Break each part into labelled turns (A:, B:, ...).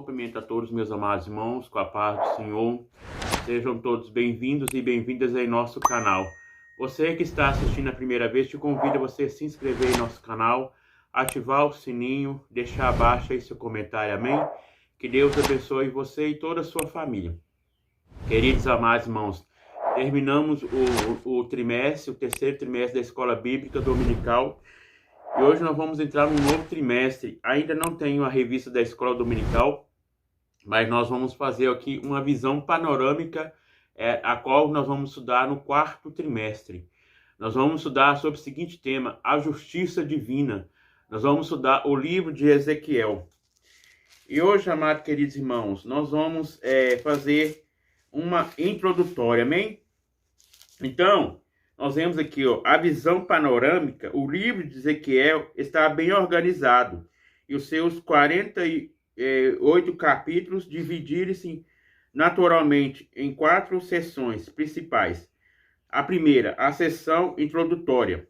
A: cumprimento a todos meus amados irmãos, com a paz do Senhor. Sejam todos bem-vindos e bem-vindas em nosso canal. Você que está assistindo a primeira vez, te convido a você se inscrever em nosso canal, ativar o sininho, deixar abaixo aí seu comentário, amém? Que Deus abençoe você e toda a sua família. Queridos amados irmãos, terminamos o terceiro trimestre da Escola Bíblica Dominical. E hoje nós vamos entrar num novo trimestre. Ainda não tenho a revista da Escola Dominical, mas nós vamos fazer aqui uma visão panorâmica, a qual nós vamos estudar no quarto trimestre. Nós vamos estudar sobre o seguinte tema: a justiça divina. Nós vamos estudar o livro de Ezequiel. E hoje, amados queridos irmãos, nós vamos fazer uma introdutória, amém? Então, nós vemos aqui, a visão panorâmica. O livro de Ezequiel está bem organizado e os seus 48 capítulos dividirem-se naturalmente em 4 seções principais. A primeira, a seção introdutória,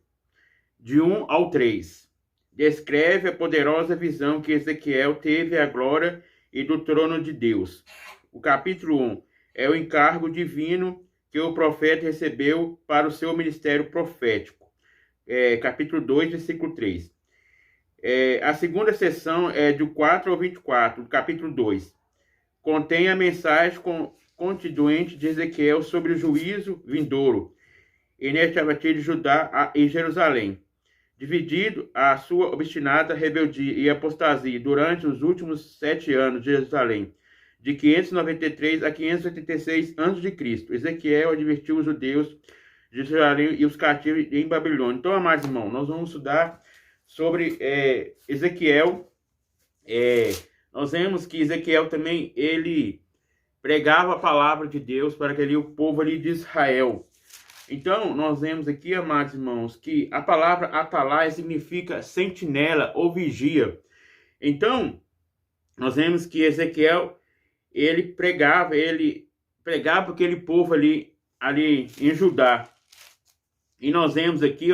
A: de 1 ao 3, descreve a poderosa visão que Ezequiel teve a glória e do trono de Deus. O capítulo 1 é o encargo divino que o profeta recebeu para o seu ministério profético. Capítulo 2, versículo 3. A segunda sessão é do 4 ao 24, do capítulo 2. Contém a mensagem constituinte de Ezequiel sobre o juízo vindouro inestimavelmente de Judá e Jerusalém, dividido a sua obstinada rebeldia e apostasia durante os últimos 7 anos de Jerusalém, de 593 a 586 a.C. Ezequiel advertiu os judeus de Jerusalém e os cativos em Babilônia. Então, amados irmãos, nós vamos estudar sobre Ezequiel. Nós vemos que Ezequiel também, ele pregava a palavra de Deus para o povo ali de Israel. Então, nós vemos aqui, amados irmãos, que a palavra atalaia significa sentinela ou vigia. Então, nós vemos que Ezequiel, ele pregava para aquele povo ali em Judá. E nós vemos aqui,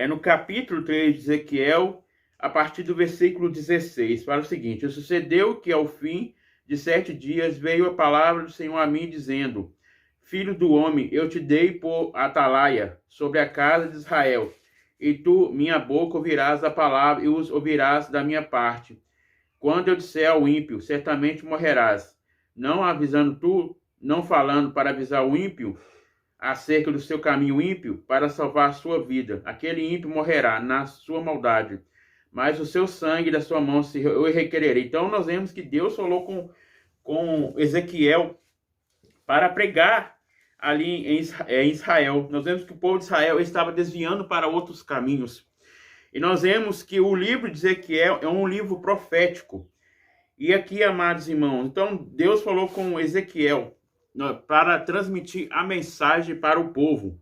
A: no capítulo 3 de Ezequiel, a partir do versículo 16, fala o seguinte: sucedeu que ao fim de 7 dias veio a palavra do Senhor a mim, dizendo: Filho do homem, eu te dei por atalaia sobre a casa de Israel, e tu, minha boca, ouvirás a palavra e os ouvirás da minha parte. Quando eu disser ao ímpio, certamente morrerás, não avisando tu, não falando para avisar o ímpio acerca do seu caminho ímpio, para salvar a sua vida. Aquele ímpio morrerá na sua maldade, mas o seu sangue da sua mão eu requererei. Então nós vemos que Deus falou com Ezequiel para pregar ali em Israel. Nós vemos que o povo de Israel estava desviando para outros caminhos. E nós vemos que o livro de Ezequiel é um livro profético. E aqui, amados irmãos, então Deus falou com Ezequiel para transmitir a mensagem para o povo.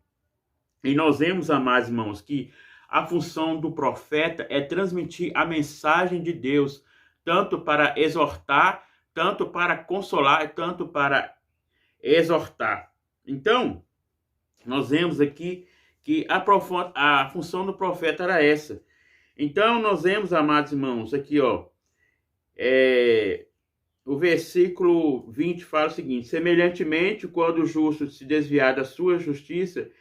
A: E nós vemos, amados irmãos, que a função do profeta é transmitir a mensagem de Deus, tanto para exortar, tanto para consolar, tanto para exortar. Então, nós vemos aqui que a função do profeta era essa. Então, nós vemos, amados irmãos, aqui, o versículo 20 fala o seguinte: semelhantemente, quando o justo se desviar da sua justiça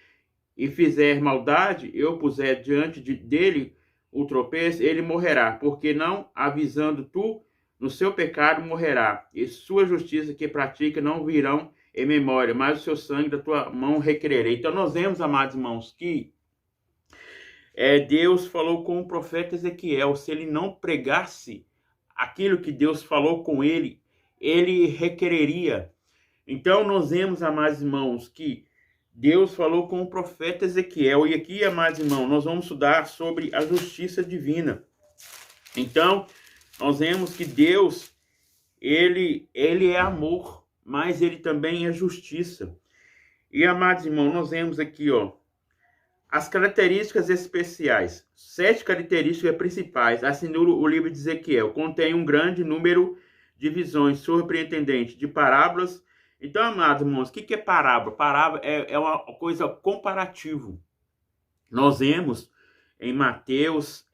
A: e fizer maldade, eu puser diante dele o tropeço, ele morrerá, porque não avisando tu no seu pecado morrerá, e sua justiça que pratica não virão em memória, mas o seu sangue da tua mão requererei. Então nós vemos, amados irmãos, que Deus falou com o profeta Ezequiel. Se ele não pregasse aquilo que Deus falou com ele, ele requereria. Então nós vemos, amados irmãos, que Deus falou com o profeta Ezequiel. E aqui, amados irmãos, nós vamos estudar sobre a justiça divina. Então, nós vemos que Deus, ele é amor, mas ele também é justiça. E, amados irmãos, nós vemos aqui, as características especiais. 7 características principais. Assim, o livro de Ezequiel contém um grande número de visões surpreendentes, de parábolas. Então, amados irmãos, o que é parábola? Parábola é uma coisa comparativa. Nós vemos em Mateus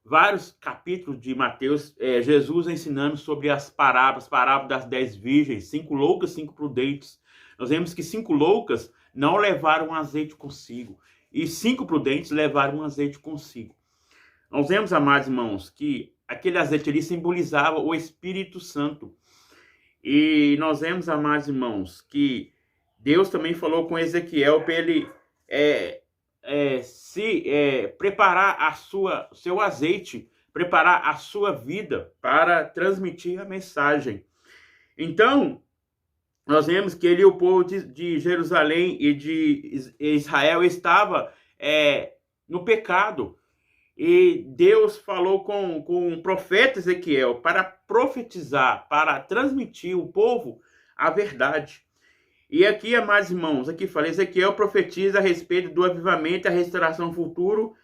A: vários capítulos de Mateus, Jesus ensinando sobre as parábolas das 10 virgens, 5 loucas, 5 prudentes. Nós vemos que 5 loucas não levaram azeite consigo, e 5 prudentes levaram azeite consigo. Nós vemos, amados irmãos, que aquele azeite ali simbolizava o Espírito Santo. E nós vemos, amados irmãos, que Deus também falou com Ezequiel para ele preparar seu azeite, preparar a sua vida para transmitir a mensagem. Então, nós vemos que ele e o povo de Jerusalém e de Israel estava no pecado. E Deus falou com o profeta Ezequiel para profetizar, para transmitir ao povo a verdade. E aqui, amados irmãos, aqui fala, Ezequiel profetiza a respeito do avivamento e a restauração futuro.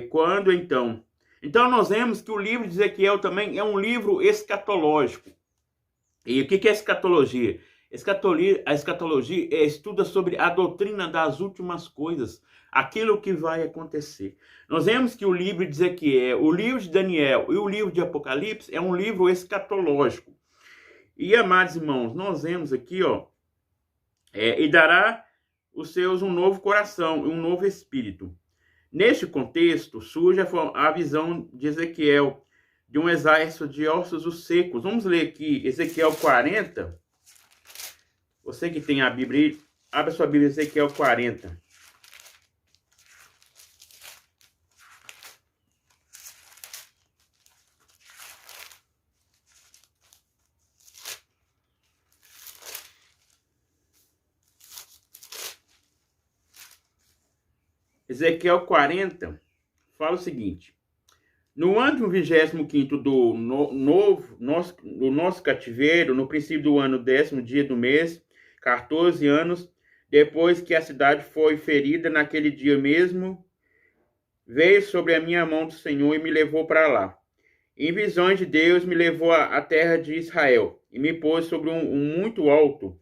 A: Quando então? Então nós vemos que o livro de Ezequiel também é um livro escatológico. E o que é escatologia? A escatologia estuda sobre a doutrina das últimas coisas, aquilo que vai acontecer. Nós vemos que o livro de Ezequiel, o livro de Daniel e o livro de Apocalipse é um livro escatológico. E, amados irmãos, nós vemos aqui, e dará os seus um novo coração e um novo espírito. Neste contexto, surge a visão de Ezequiel, de um exército de ossos secos. Vamos ler aqui Ezequiel 40. Você que tem a Bíblia, abra sua Bíblia, Ezequiel 40. Ezequiel 40 fala o seguinte: no ano 25º do nosso cativeiro, no princípio do ano, 10º dia do mês, 14 anos, depois que a cidade foi ferida, naquele dia mesmo, veio sobre a minha mão do Senhor e me levou para lá. Em visões de Deus, me levou à terra de Israel e me pôs sobre um muito alto.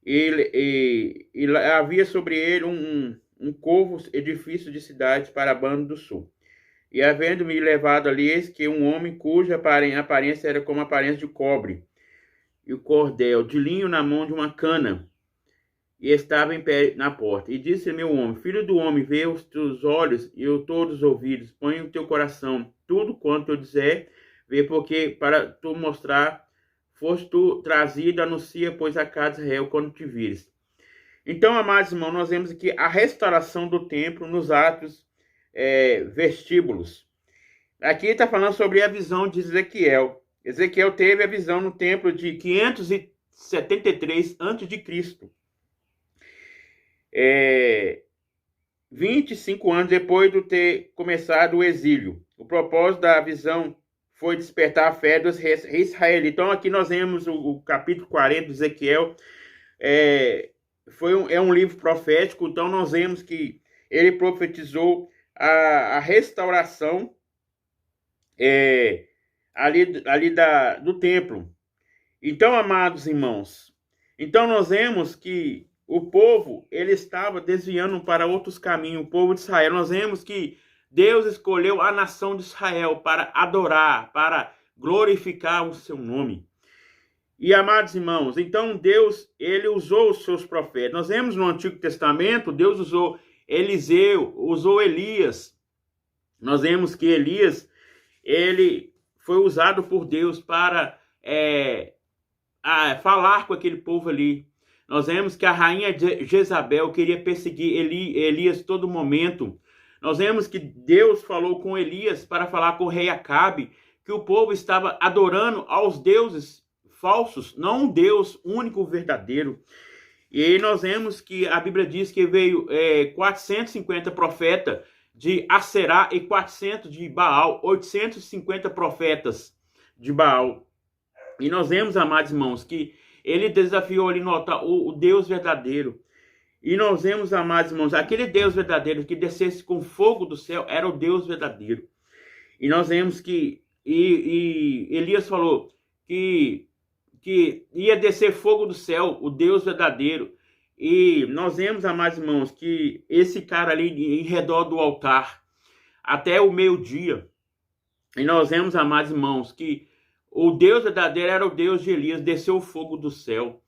A: E havia sobre ele um covo edifício de cidades para a banda do sul. E havendo-me levado ali, eis que um homem cuja aparência era como a aparência de cobre, e o cordel de linho na mão de uma cana, e estava em pé na porta. E disse-me o homem: filho do homem, vê os teus olhos e todos os ouvidos, põe o teu coração, tudo quanto eu dizer, vê, porque para tu mostrar, foste tu trazido, anuncia, pois a casa de Israel quando te vires. Então, amados irmãos, nós vemos aqui a restauração do templo nos atos vestíbulos. Aqui está falando sobre a visão de Ezequiel. Ezequiel teve a visão no templo de 573 a.C. 25 anos depois de ter começado o exílio. O propósito da visão foi despertar a fé dos israelitas. Então, aqui nós vemos o capítulo 40 de Ezequiel. É um livro profético, então nós vemos que ele profetizou a restauração do templo. Então, amados irmãos, então nós vemos que o povo, ele estava desviando para outros caminhos, o povo de Israel. Nós vemos que Deus escolheu a nação de Israel para adorar, para glorificar o seu nome. E, amados irmãos, então Deus, ele usou os seus profetas. Nós vemos no Antigo Testamento, Deus usou Eliseu, usou Elias. Nós vemos que Elias, ele foi usado por Deus para falar com aquele povo ali. Nós vemos que a rainha Jezabel queria perseguir Elias todo momento. Nós vemos que Deus falou com Elias para falar com o rei Acabe, que o povo estava adorando aos deuses falsos, não um Deus único verdadeiro. E aí nós vemos que a Bíblia diz que veio 450 profetas de Aserá e 400 de Baal, 850 profetas de Baal. E nós vemos, amados irmãos, que ele desafiou ali notar o Deus verdadeiro. E nós vemos, amados irmãos, aquele Deus verdadeiro que descesse com fogo do céu era o Deus verdadeiro. E nós vemos que Elias falou que ia descer fogo do céu, o Deus verdadeiro. E nós vemos, amados irmãos, que esse cara ali em redor do altar, até o meio-dia. E nós vemos, amados irmãos, que o Deus verdadeiro era o Deus de Elias, desceu o fogo do céu.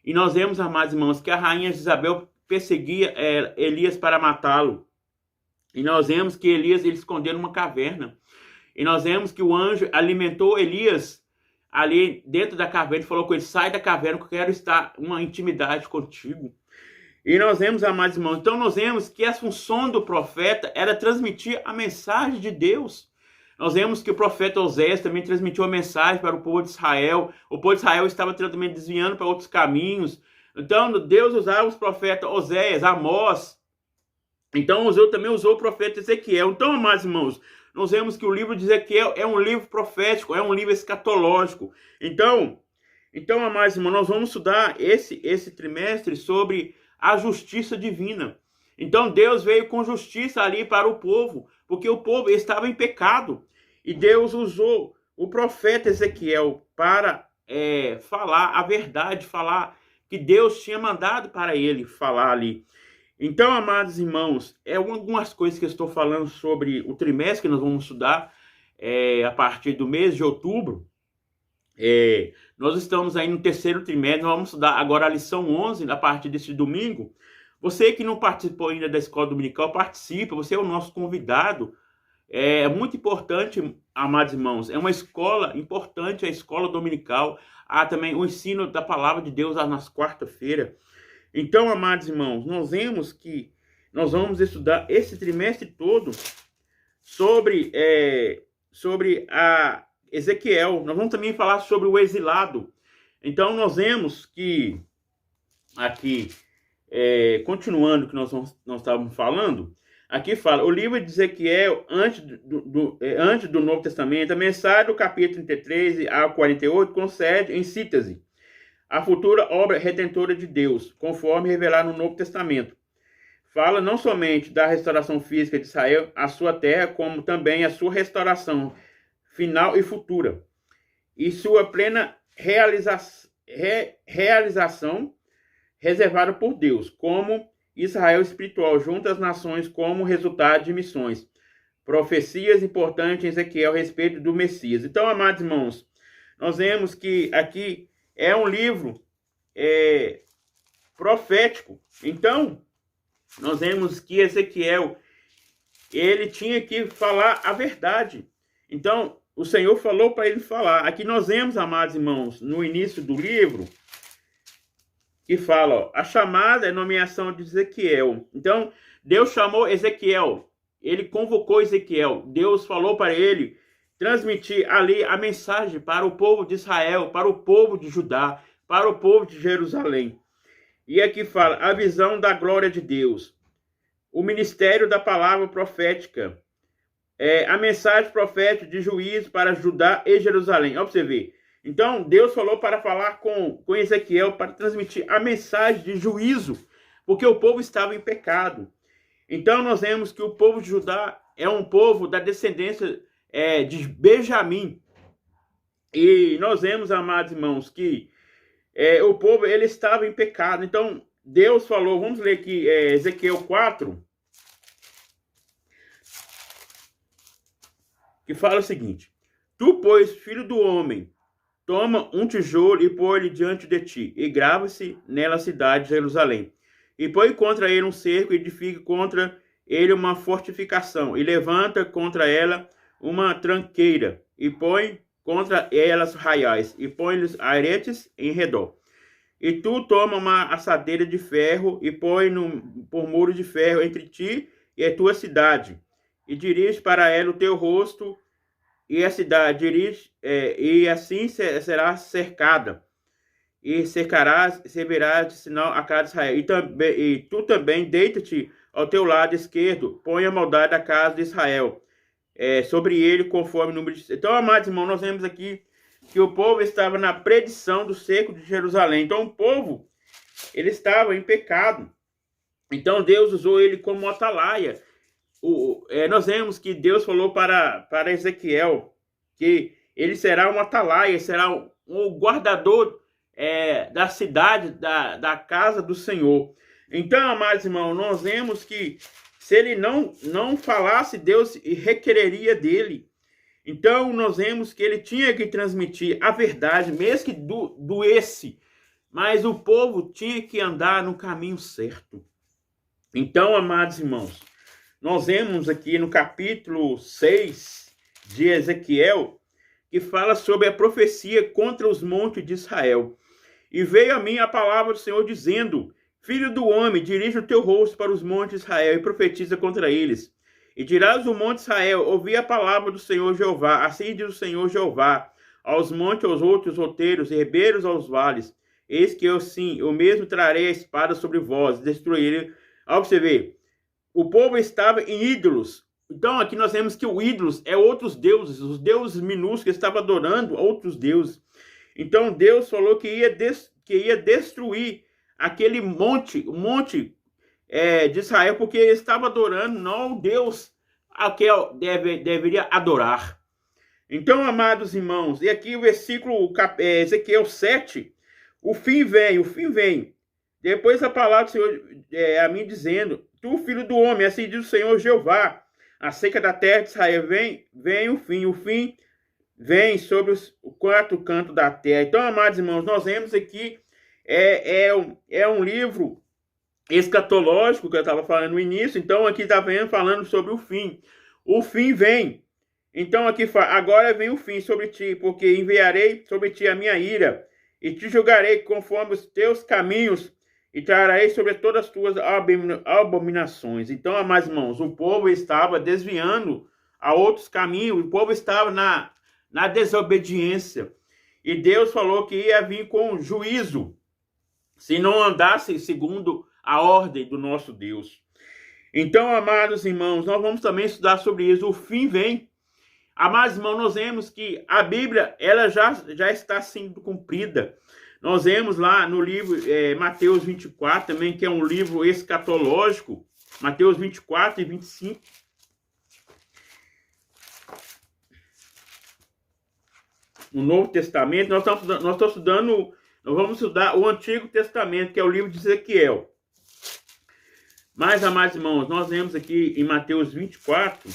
A: E nós vemos, amados irmãos, que a rainha Isabel perseguia Elias para matá-lo. E nós vemos que Elias ele escondeu numa caverna. E nós vemos que o anjo alimentou Elias ali dentro da caverna e falou com ele: sai da caverna que eu quero estar uma intimidade contigo. E nós vemos, amados irmãos, então nós vemos que a função do profeta era transmitir a mensagem de Deus. Nós vemos que o profeta Oséias também transmitiu a mensagem para o povo de Israel. O povo de Israel estava também desviando para outros caminhos. Então Deus usava os profetas Oséias, Amós. Então também usou o profeta Ezequiel. Então, amados irmãos, nós vemos que o livro de Ezequiel é um livro profético, é um livro escatológico. Então amados irmãos, nós vamos estudar esse trimestre sobre a justiça divina. Então Deus veio com justiça ali para o povo, porque o povo estava em pecado. E Deus usou o profeta Ezequiel para falar a verdade, falar que Deus tinha mandado para ele falar ali. Então, amados irmãos, algumas coisas que eu estou falando sobre o trimestre que nós vamos estudar a partir do mês de outubro. Nós estamos aí no terceiro trimestre, nós vamos estudar agora a lição 11 a partir desse domingo. Você que não participou ainda da escola dominical, participa, você é o nosso convidado. É muito importante, amados irmãos, é uma escola importante, a escola dominical. Há também o ensino da palavra de Deus nas quarta-feiras. Então, amados irmãos, nós vemos que nós vamos estudar esse trimestre todo sobre a Ezequiel. Nós vamos também falar sobre o exilado. Então, nós vemos que aqui, continuando o que nós estávamos falando, aqui fala, o livro de Ezequiel, antes do Novo Testamento, a mensagem do capítulo 33 a 48 concede, em síntese, a futura obra redentora de Deus, conforme revelado no Novo Testamento. Fala não somente da restauração física de Israel, a sua terra, como também a sua restauração final e futura, e sua plena realização reservada por Deus, como Israel espiritual, junto às nações, como resultado de missões. Profecias importantes em Ezequiel a respeito do Messias. Então, amados irmãos, nós vemos que aqui é um livro profético. Então, nós vemos que Ezequiel, ele tinha que falar a verdade. Então, o Senhor falou para ele falar. Aqui nós vemos, amados irmãos, no início do livro, que fala, ó, a chamada é nomeação de Ezequiel. Então, Deus chamou Ezequiel. Ele convocou Ezequiel. Deus falou para ele transmitir ali a mensagem para o povo de Israel, para o povo de Judá, para o povo de Jerusalém. E aqui fala, a visão da glória de Deus, o ministério da palavra profética, a mensagem profética de juízo para Judá e Jerusalém. Olha para você ver. Então, Deus falou para falar com Ezequiel, para transmitir a mensagem de juízo, porque o povo estava em pecado. Então, nós vemos que o povo de Judá é um povo da descendência de Benjamim. E nós vemos, amados irmãos, que o povo ele estava em pecado. Então, Deus falou, vamos ler aqui Ezequiel 4, que fala o seguinte, tu, pois, filho do homem, toma um tijolo e põe-lhe diante de ti, e grava-se nela a cidade de Jerusalém. E põe contra ele um cerco, e edifica contra ele uma fortificação, e levanta contra ela uma tranqueira, e põe contra elas raiais, e põe-lhes aretes em redor. E tu toma uma assadeira de ferro, e põe por muro de ferro entre ti e a tua cidade, e dirige para ela o teu rosto, e a cidade e assim será cercada, e cercarás, servirás de sinal a casa de Israel. E tu também deita-te ao teu lado esquerdo, põe a maldade da casa de Israel, sobre ele conforme o número de... Então, amados irmãos, nós vemos aqui que o povo estava na predição do cerco de Jerusalém. Então, o povo, ele estava em pecado. Então, Deus usou ele como atalaia. Nós vemos que Deus falou para Ezequiel que ele será um atalaia, será um guardador da cidade, da casa do Senhor. Então, amados irmãos, nós vemos que Se ele não falasse, Deus requereria dele. Então, nós vemos que ele tinha que transmitir a verdade, mesmo que doesse, mas o povo tinha que andar no caminho certo. Então, amados irmãos, nós vemos aqui no capítulo 6 de Ezequiel, que fala sobre a profecia contra os montes de Israel. E veio a mim a palavra do Senhor dizendo: Filho do homem, dirige o teu rosto para os montes de Israel e profetiza contra eles. E dirás do monte Israel: ouvi a palavra do Senhor Jeová, assim diz o Senhor Jeová, aos montes, aos outros outeiros, ribeiros, aos vales. Eis que eu sim, eu mesmo trarei a espada sobre vós, destruirei. Olha você ver, o povo estava em ídolos. Então aqui nós vemos que o ídolos é outros deuses, os deuses minúsculos estavam adorando outros deuses. Então Deus falou que ia destruir aquele monte, o monte de Israel, porque ele estava adorando não o Deus a que deveria adorar. Então, amados irmãos, e aqui o versículo Ezequiel 7, o fim vem. Depois a palavra do Senhor a mim dizendo: Tu, filho do homem, assim diz o Senhor Jeová, a seca da terra de Israel vem o fim vem sobre o quatro cantos da terra. Então, amados irmãos, nós vemos aqui um livro escatológico que eu estava falando no início. Então aqui está falando sobre o fim. O fim vem. Então aqui fala: agora vem o fim sobre ti, porque enviarei sobre ti a minha ira, e te julgarei conforme os teus caminhos, e trarei sobre todas as tuas abominações. Então, amados irmãos, o povo estava desviando a outros caminhos, o povo estava na desobediência. E Deus falou que ia vir com juízo, se não andasse segundo a ordem do nosso Deus. Então, amados irmãos, nós vamos também estudar sobre isso. O fim vem. Amados irmãos, nós vemos que a Bíblia ela já está sendo cumprida. Nós vemos lá no livro Mateus 24 também, que é um livro escatológico. Mateus 24 e 25. No Novo Testamento, nós vamos estudar o Antigo Testamento, que é o livro de Ezequiel. Mas, amados irmãos, nós vemos aqui em Mateus 24,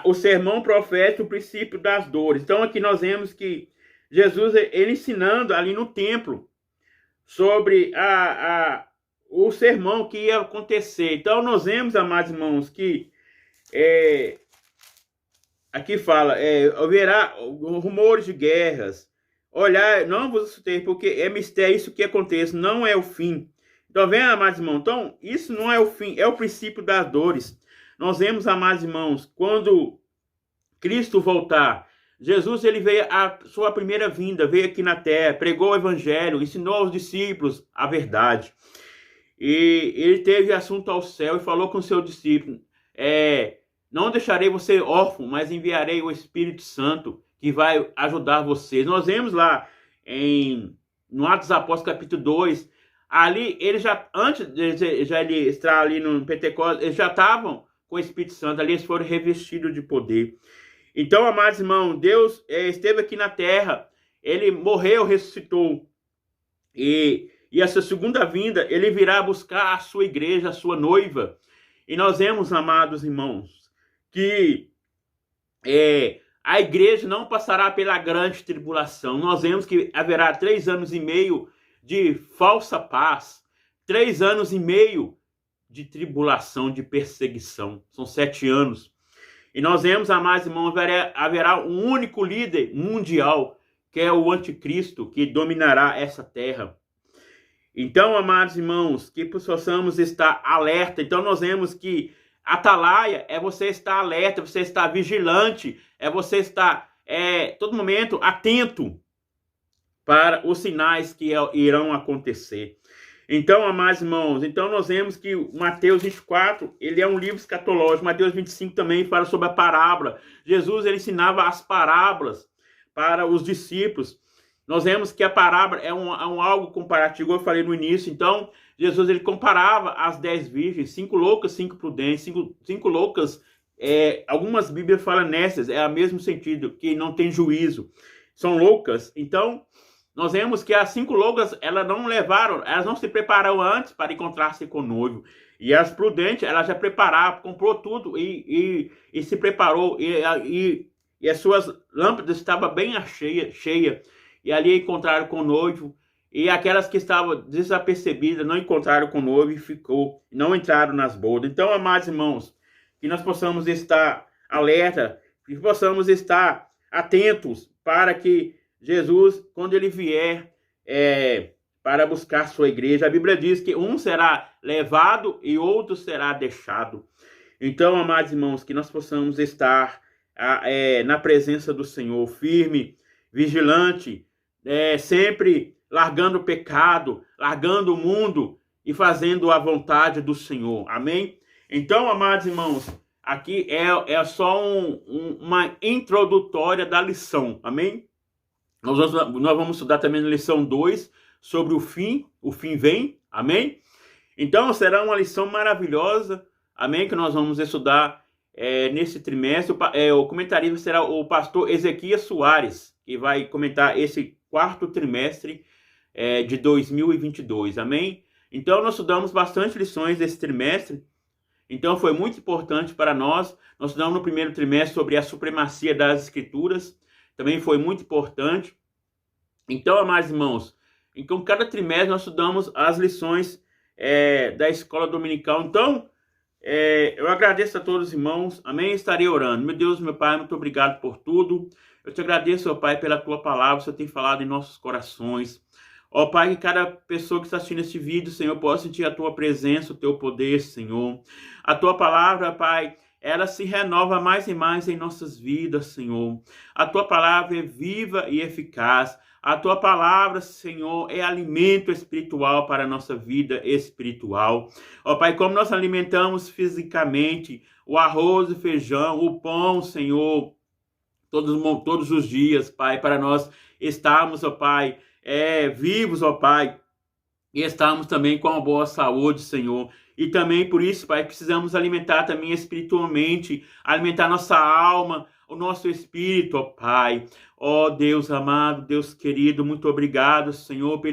A: o sermão profético, o princípio das dores. Então, aqui nós vemos que Jesus, ele ensinando ali no templo sobre o sermão que ia acontecer. Então, nós vemos, amados irmãos, que aqui fala, haverá rumores de guerras. Olhar, não vos assustei, porque é mistério isso que acontece, não é o fim. Então, vem, amados irmãos, então, isso não é o fim, é o princípio das dores. Nós vemos, amados irmãos, quando Cristo voltar, Jesus, ele veio a sua primeira vinda, veio aqui na terra, pregou o evangelho, ensinou aos discípulos a verdade. E ele teve assunto ao céu e falou com o seu discípulo: não deixarei você órfão, mas enviarei o Espírito Santo, que vai ajudar vocês. Nós vemos lá no Atos dos Apóstolos, capítulo 2, ali, eles já, antes de ele estar ali no Pentecostes, eles já estavam com o Espírito Santo, ali eles foram revestidos de poder. Então, amados irmãos, Deus esteve aqui na terra, ele morreu, ressuscitou, e essa segunda vinda, ele virá buscar a sua igreja, a sua noiva. E nós vemos, amados irmãos, que a igreja não passará pela grande tribulação. Nós vemos que haverá 3 anos e meio de falsa paz, 3 anos e meio de tribulação, de perseguição. São 7 anos. E nós vemos, amados irmãos, haverá um único líder mundial, que é o anticristo, que dominará essa terra. Então, amados irmãos, que possamos estar alerta. Então, nós vemos que atalaia é você estar alerta, você estar vigilante, é você estar todo momento atento para os sinais que irão acontecer. Então, amados irmãos, então nós vemos que Mateus 24, ele é um livro escatológico. Mateus 25 também fala sobre a parábola. Jesus, ele ensinava as parábolas para os discípulos. Nós vemos que a parábola é algo comparativo, eu falei no início. Então, Jesus, ele comparava as 10 virgens, 5 loucas, 5 prudentes, 5 loucas. Algumas Bíblias falam nessas, é o mesmo sentido, que não tem juízo. São loucas. Então, nós vemos que as 5 loucas, elas não se prepararam antes para encontrar-se com o noivo. E as prudentes, elas já prepararam, comprou tudo e se preparou. E as suas lâmpadas estavam bem cheia. E ali encontraram com o noivo. E aquelas que estavam desapercebidas não encontraram com o noivo e não entraram nas bodas. Então, amados irmãos, que nós possamos estar alerta, que possamos estar atentos para que Jesus, quando ele vier para buscar sua igreja, a Bíblia diz que um será levado e outro será deixado. Então, amados irmãos, que nós possamos estar na presença do Senhor, firme, vigilante, sempre largando o pecado, largando o mundo e fazendo a vontade do Senhor. Amém? Então, amados irmãos, aqui é só uma introdutória da lição. Amém? Nós vamos estudar também na lição 2 sobre o fim vem, amém? Então será uma lição maravilhosa, amém? Que nós vamos estudar nesse trimestre. O comentarista será o pastor Ezequias Soares, que vai comentar esse 4º trimestre de 2022, amém? Então nós estudamos bastante lições desse trimestre, então foi muito importante para nós. Nós estudamos no 1º trimestre sobre a supremacia das escrituras, também foi muito importante. Então, amados irmãos, então cada trimestre nós estudamos as lições da escola dominical. Então, eu agradeço a todos os irmãos, amém? Estarei orando. Meu Deus, meu Pai, muito obrigado por tudo. Eu te agradeço, ó Pai, pela tua palavra, você tem falado em nossos corações. Ó Pai, que cada pessoa que está assistindo este vídeo, Senhor, possa sentir a tua presença, o teu poder, Senhor. A tua palavra, Pai, ela se renova mais e mais em nossas vidas, Senhor. A tua palavra é viva e eficaz. A tua palavra, Senhor, é alimento espiritual para a nossa vida espiritual. Ó Pai, como nós alimentamos fisicamente o arroz e feijão, o pão, Senhor, todos os dias, Pai, para nós estarmos, ó Pai, vivos, ó Pai, e estarmos também com uma boa saúde, Senhor. E também por isso, Pai, precisamos alimentar também espiritualmente, alimentar nossa alma, o nosso espírito, ó Pai. Ó Deus amado, Deus querido, muito obrigado, Senhor, por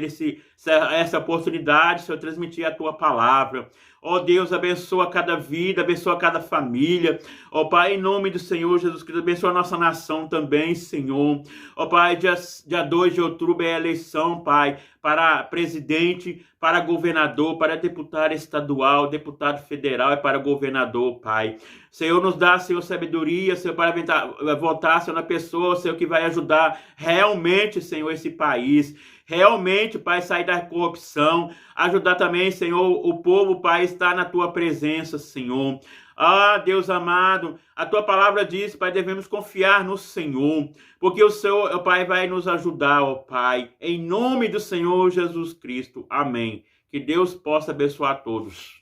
A: essa oportunidade, Senhor, transmitir a tua palavra. Ó Deus, abençoa cada vida, abençoa cada família. Ó Pai, em nome do Senhor Jesus Cristo, abençoa a nossa nação também, Senhor. Ó Pai, dia 2 de outubro é a eleição, Pai, para presidente, para governador, para deputado estadual, deputado federal e para governador, Pai. Senhor, nos dá, Senhor, sabedoria, Senhor, para votar, Senhor, na pessoa, Senhor, que vai ajudar realmente, Senhor, esse país. Realmente, Pai, sair da corrupção, ajudar também, Senhor, o povo, Pai, estar na tua presença, Senhor. Ah, Deus amado, a tua palavra diz, Pai, devemos confiar no Senhor, porque o Senhor, Pai, vai nos ajudar, ó Pai, em nome do Senhor Jesus Cristo. Amém. Que Deus possa abençoar a todos.